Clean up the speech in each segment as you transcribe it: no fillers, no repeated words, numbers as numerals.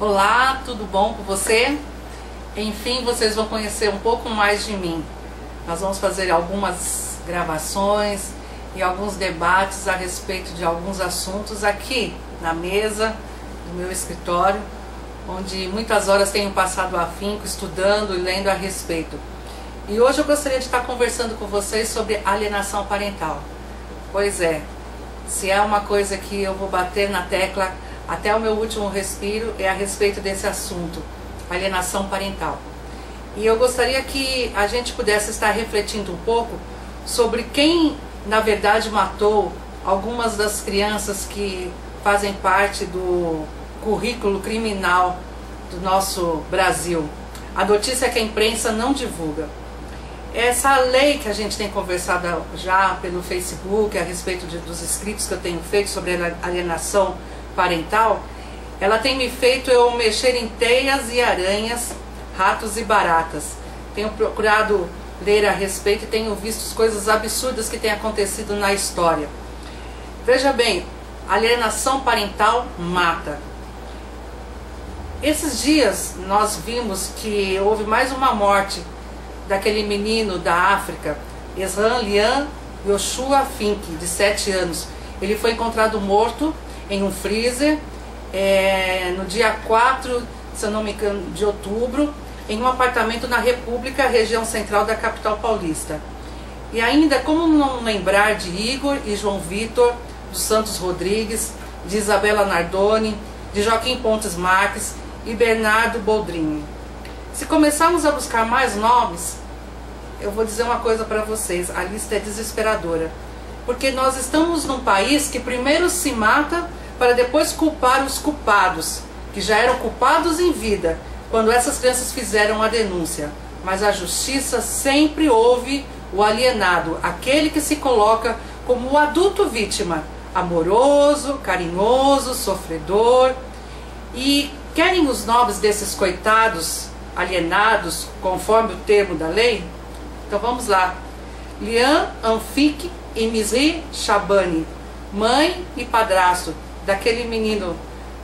Olá, tudo bom com você? Enfim, vocês vão conhecer um pouco mais de mim. Nós vamos fazer algumas gravações e alguns debates a respeito de alguns assuntos aqui na mesa do meu escritório, onde muitas horas tenho passado afinco estudando e lendo a respeito. E hoje eu gostaria de estar conversando com vocês sobre alienação parental. Pois é, se é uma coisa que eu vou bater na tecla até o meu último respiro, é a respeito desse assunto, alienação parental. E eu gostaria que a gente pudesse estar refletindo um pouco sobre quem, na verdade, matou algumas das crianças que fazem parte do currículo criminal do nosso Brasil. A notícia é que a imprensa não divulga. Essa lei que a gente tem conversado já pelo Facebook, a respeito dos escritos que eu tenho feito sobre a alienação parental, ela tem me feito eu mexer em teias e aranhas, ratos e baratas. Tenho procurado ler a respeito e tenho visto coisas absurdas que têm acontecido na história. Veja bem, alienação parental mata. Esses dias nós vimos que houve mais uma morte daquele menino da África, Esran Lian Yoshua Fink, de 7 anos. Ele foi encontrado morto em um freezer, no dia 4, se eu não me engano, de outubro, em um apartamento na República, região central da capital paulista. E ainda, como não lembrar de Igor e João Vitor dos Santos Rodrigues, de Isabela Nardoni, de Joaquim Pontes Marques e Bernardo Boldrini. Se começarmos a buscar mais nomes, eu vou dizer uma coisa para vocês, a lista é desesperadora. Porque nós estamos num país que primeiro se mata para depois culpar os culpados, que já eram culpados em vida, quando essas crianças fizeram a denúncia. Mas a justiça sempre ouve o alienado, aquele que se coloca como o adulto vítima, amoroso, carinhoso, sofredor. E querem os nomes desses coitados alienados, conforme o termo da lei? Então vamos lá. Lian Anfik e Misri Shabani, mãe e padrasto daquele menino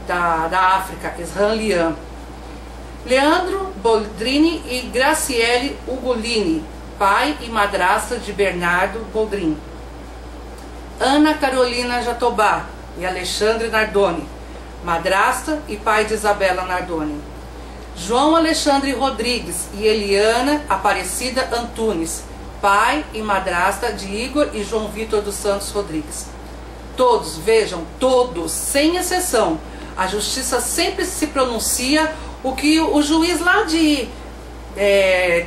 da África, Esran Lian. Leandro Boldrini e Graciele Ugolini, pai e madrasta de Bernardo Boldrini. Ana Carolina Jatobá e Alexandre Nardoni, madrasta e pai de Isabela Nardoni. João Alexandre Rodrigues e Eliana Aparecida Antunes, pai e madrasta de Igor e João Vitor dos Santos Rodrigues. Todos, vejam, todos, sem exceção. A justiça sempre se pronuncia o que o juiz lá de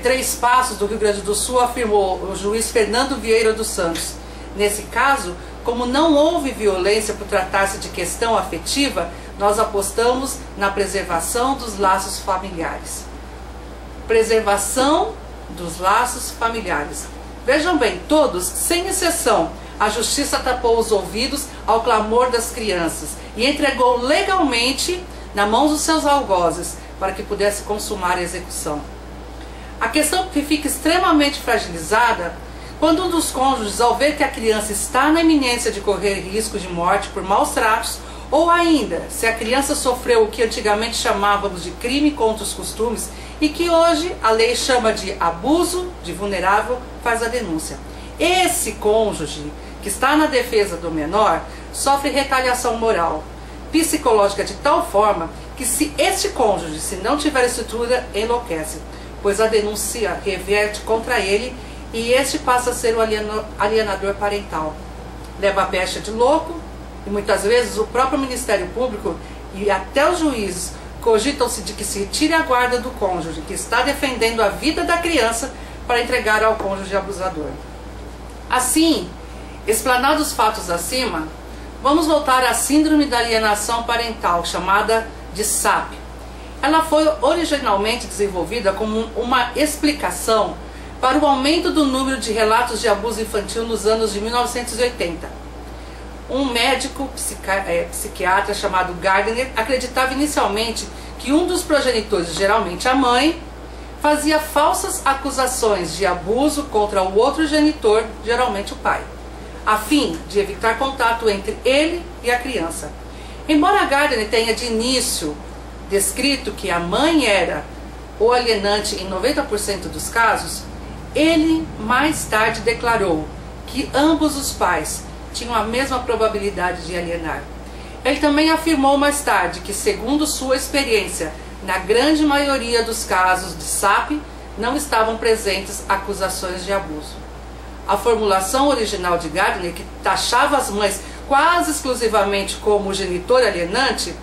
Três Passos, do Rio Grande do Sul, afirmou, o juiz Fernando Vieira dos Santos. Nesse caso, como não houve violência por tratar-se de questão afetiva, nós apostamos na preservação dos laços familiares. Preservação dos laços familiares. Vejam bem, todos, sem exceção, a justiça tapou os ouvidos ao clamor das crianças e entregou legalmente na mão dos seus algozes para que pudesse consumar a execução. A questão que fica extremamente fragilizada quando um dos cônjuges, ao ver que a criança está na iminência de correr risco de morte por maus tratos Ou ainda, se a criança sofreu o que antigamente chamávamos de crime contra os costumes e que hoje a lei chama de abuso de vulnerável, faz a denúncia. Esse cônjuge que está na defesa do menor sofre retaliação moral, psicológica de tal forma que se este cônjuge, se não tiver estrutura, enlouquece, pois a denúncia reverte contra ele e este passa a ser o alienador parental. Leva a pecha de louco e muitas vezes o próprio Ministério Público e até os juízes cogitam-se de que se retire a guarda do cônjuge que está defendendo a vida da criança para entregar ao cônjuge abusador. Assim, explanados os fatos acima, vamos voltar à síndrome da alienação parental, chamada de SAP. Ela foi originalmente desenvolvida como uma explicação para o aumento do número de relatos de abuso infantil nos anos de 1980. Um médico psiquiatra chamado Gardner acreditava inicialmente que um dos progenitores, geralmente a mãe, fazia falsas acusações de abuso contra o outro genitor, geralmente o pai, a fim de evitar contato entre ele e a criança. Embora Gardner tenha de início descrito que a mãe era o alienante em 90% dos casos, ele mais tarde declarou que ambos os pais tinham a mesma probabilidade de alienar. Ele também afirmou mais tarde que, segundo sua experiência, na grande maioria dos casos de SAP, não estavam presentes acusações de abuso. A formulação original de Gardner, que taxava as mães quase exclusivamente como genitor alienante,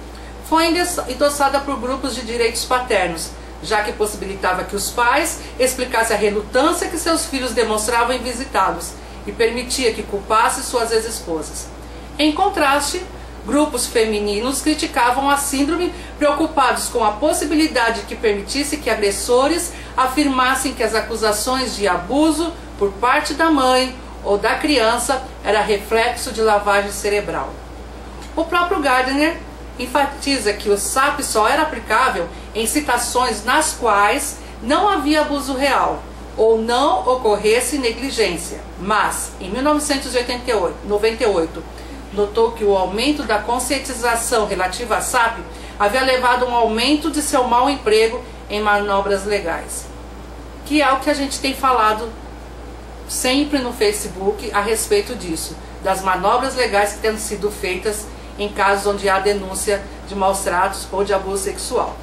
foi endossada por grupos de direitos paternos, já que possibilitava que os pais explicassem a relutância que seus filhos demonstravam em visitá-los e permitia que culpasse suas ex-esposas. Em contraste, grupos femininos criticavam a síndrome, preocupados com a possibilidade que permitisse que agressores afirmassem que as acusações de abuso por parte da mãe ou da criança era reflexo de lavagem cerebral. O próprio Gardner enfatiza que o SAP só era aplicável em situações nas quais não havia abuso real ou não ocorresse negligência, mas em 1998 notou que o aumento da conscientização relativa à SAP havia levado a um aumento de seu mau emprego em manobras legais, que é o que a gente tem falado sempre no Facebook a respeito disso, das manobras legais que têm sido feitas em casos onde há denúncia de maus tratos ou de abuso sexual.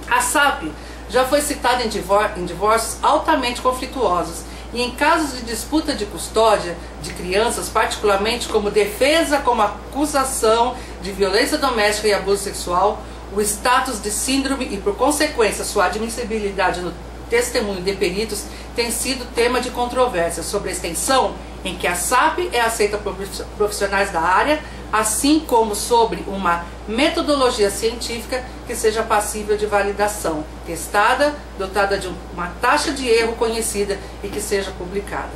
A SAP já foi citada em divórcios altamente conflituosos e em casos de disputa de custódia de crianças, particularmente como defesa, como acusação de violência doméstica e abuso sexual, o status de síndrome e, por consequência, sua admissibilidade no testemunho de peritos tem sido tema de controvérsia sobre a extensão em que a SAP é aceita por profissionais da área, assim como sobre uma metodologia científica que seja passível de validação, testada, dotada de uma taxa de erro conhecida e que seja publicada.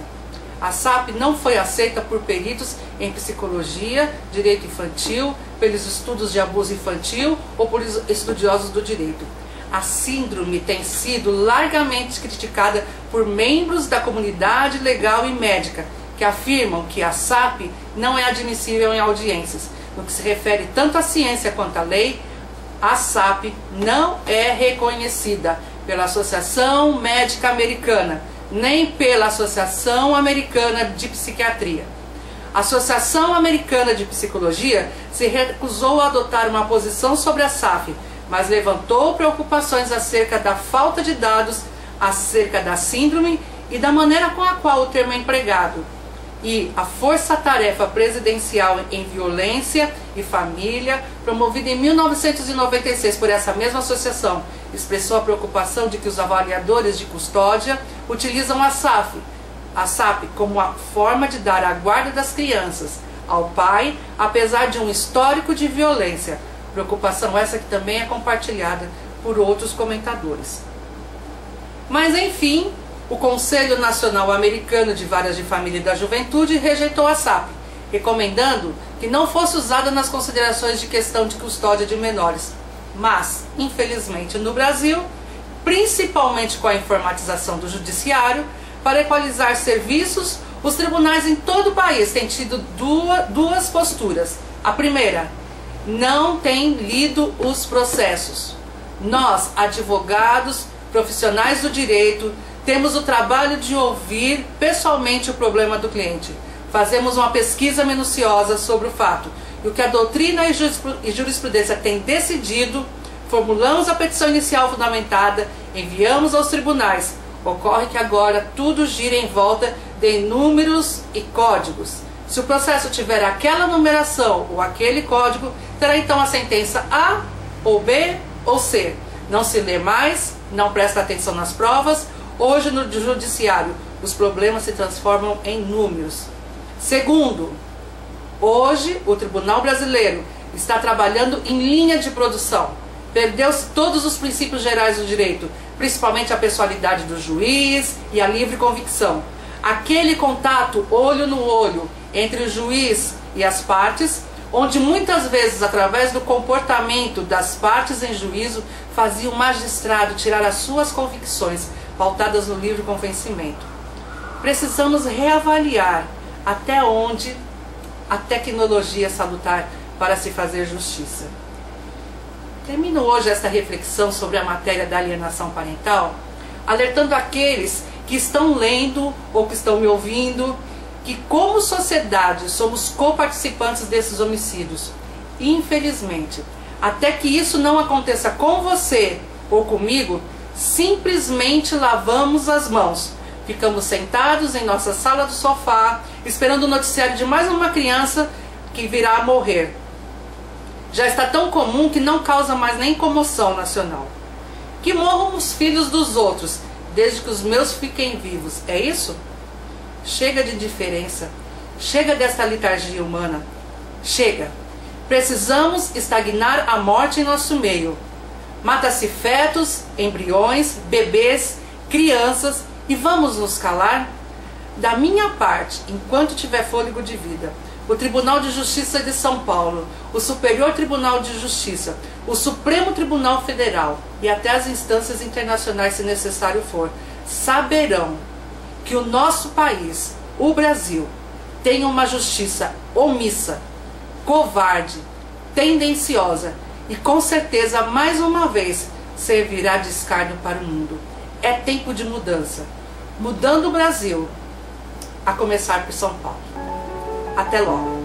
A SAP não foi aceita por peritos em psicologia, direito infantil, pelos estudos de abuso infantil ou por estudiosos do direito. A síndrome tem sido largamente criticada por membros da comunidade legal e médica, que afirmam que a SAP não é admissível em audiências. No que se refere tanto à ciência quanto à lei, a SAP não é reconhecida pela Associação Médica Americana, nem pela Associação Americana de Psiquiatria. A Associação Americana de Psicologia se recusou a adotar uma posição sobre a SAP, mas levantou preocupações acerca da falta de dados acerca da síndrome e da maneira com a qual o termo é empregado. E a Força-Tarefa Presidencial em Violência e Família, promovida em 1996 por essa mesma associação, expressou a preocupação de que os avaliadores de custódia utilizam a SAP como a forma de dar a guarda das crianças ao pai, apesar de um histórico de violência. Preocupação essa que também é compartilhada por outros comentadores. Mas enfim, o Conselho Nacional Americano de Varas de Família e da Juventude rejeitou a SAP, recomendando que não fosse usada nas considerações de questão de custódia de menores. Mas, infelizmente, no Brasil, principalmente com a informatização do judiciário, para equalizar serviços, os tribunais em todo o país têm tido duas posturas. A primeira, não tem lido os processos. Nós, advogados, profissionais do direito, temos o trabalho de ouvir pessoalmente o problema do cliente. Fazemos uma pesquisa minuciosa sobre o fato. E o que a doutrina e jurisprudência têm decidido, formulamos a petição inicial fundamentada, enviamos aos tribunais. Ocorre que agora tudo gira em volta de números e códigos. Se o processo tiver aquela numeração ou aquele código, terá então a sentença A, ou B, ou C. Não se lê mais, não presta atenção nas provas. Hoje no judiciário, os problemas se transformam em números. Segundo, hoje o Tribunal Brasileiro está trabalhando em linha de produção. Perdeu-se todos os princípios gerais do direito, principalmente a pessoalidade do juiz e a livre convicção. Aquele contato olho no olho entre o juiz e as partes, onde muitas vezes, através do comportamento das partes em juízo, fazia o magistrado tirar as suas convicções, pautadas no livre convencimento. Precisamos reavaliar até onde a tecnologia é salutar para se fazer justiça. Termino hoje esta reflexão sobre a matéria da alienação parental, alertando aqueles que estão lendo ou que estão me ouvindo, que como sociedade somos coparticipantes desses homicídios. Infelizmente, até que isso não aconteça com você ou comigo, simplesmente lavamos as mãos. Ficamos sentados em nossa sala do sofá, esperando o noticiário de mais uma criança que virá a morrer. Já está tão comum que não causa mais nem comoção nacional. Que morram os filhos dos outros, desde que os meus fiquem vivos. É isso? Chega de indiferença. Chega desta letargia humana. Chega. Precisamos estagnar a morte em nosso meio. Mata-se fetos, embriões, bebês, crianças, e vamos nos calar? Da minha parte, enquanto tiver fôlego de vida, o Tribunal de Justiça de São Paulo, o Superior Tribunal de Justiça, o Supremo Tribunal Federal e até as instâncias internacionais, se necessário for, saberão que o nosso país, o Brasil, tem uma justiça omissa, covarde, tendenciosa e com certeza, mais uma vez, servirá de escárnio para o mundo. É tempo de mudança. Mudando o Brasil, a começar por São Paulo. Até logo.